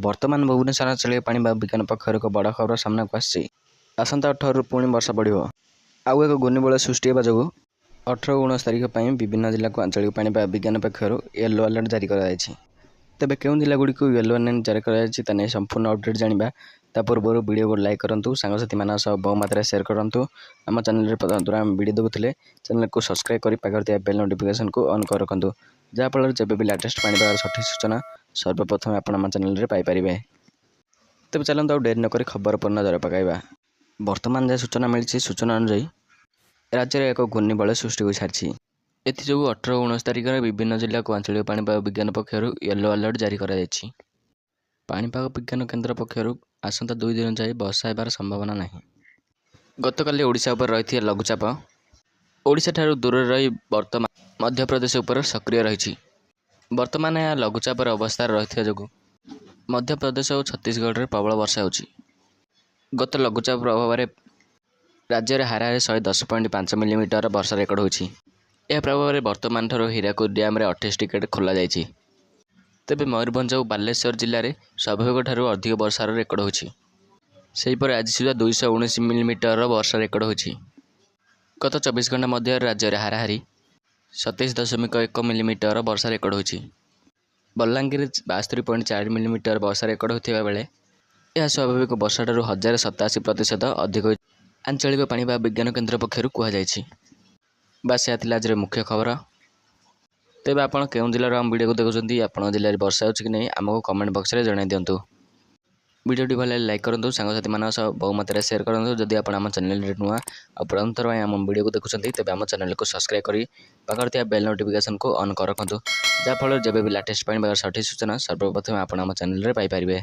वर्तमान भुवनेश्वर अंचल पाणीपाग विज्ञान पक्षर एक बड़ खबर सामना को आसी आसंता 18 पुणी वर्षा बढ़ आउ एक घूर्णिबल सृष्टि होगा जो 18-19 तारिख पर विभिन्न जिला को आंचलिक पाणीपाग विज्ञान पक्षर येलो अलर्ट जारी कर तेबे केउं जिला गुड़ी को येलो अलर्ट जारी कर संपूर्ण अपडेट जानिबा ता पूर्व वीडियो को लाइक करूँ सांगसाथी मान बहु मात्रा शेयर करूँ आम चैनल प्रथम आम वीडियो देखुले चैनल को सब्सक्राइब कर पाखर बेल नोटिफिकेशन को ऑन कर रखु जहाँफल जब भी लेटेस्ट पाणीपाग सठिक सूचना सर्वप्रथम आप चैनल पाइपर। तेज चलते डेरी नक खबर पर नजर पकड़ा वर्तमान जहाँ सूचना मिली सूचना अनुजाई राज्य में एक घूर्णिबल सृष्टि हो सारी एथि 18-19 तारिख में विभिन्न जिला को आंचलिक पाणीपाग विज्ञान पक्षर येलो अलर्ट जारी कर पाणीपाग विज्ञान केन्द्र पक्षर आसंता 2 दिन जाए वर्षा होबार संभावना नहीं। गतकाली ओडिशा पर रही लघुचाप ओडिशा ठारू दूर रही वर्तमान मध्य प्रदेश उपर सक्रिय रही वर्तमान यह लघुचापर अवस्था रही जो मध्य प्रदेश और छत्तीसगढ़ में प्रबल वर्षा होची। गत लघुचाप प्रभाव में राज्य में हाराहारी 110.5 मिलीमीटर वर्षा रेकर्ड होची। यह प्रभाव में वर्तमान ठारू हीराकुद डैम रे 28 टिकेट खोल जाइए। तेबे मयूरभंज और बालेश्वर जिले में स्वाभाविक ठारू अधिक वर्षार रेकर्ड होची। सेहीपर आज सुधा 219 मिलीमीटर वर्षा रेकर्ड होची। गत 24 घंटा मध्य राज्य में हाराहारी 27.1 मिलीमीटर वर्षा रेकर्ड होची। बलांगीर 72.4 मिलीमीटर वर्षा रेकर्ड होता बेले यह स्वाभाविक वर्षा ठारू 1087% अधिक आंचलिक पाणीपाग विज्ञान केन्द्र पक्षर कहुई। बास यह आज मुख्य खबर। तेज आप केउं जिलार आम वीडियो को देखुं आप जिले में वर्षा हो कि नहीं आमको कमेंट बॉक्स में जणाई दिंतु। वीडियोटी भल लाइक करूँ सांगसाथी मान बहु मात्रा शेयर करूँ जदि आप चैनल नुआ और प्रथम थर आम वीडियो को देखुं तेज आम चैनल को सब्सक्राइब कर पाखर बेल नोटिफिकेशन को ऑन कर रखु जहाँफल जब भी लेटेस्ट पाणीपाग सठिक सूचना सर्वप्रथम आप चैनल पाइपर।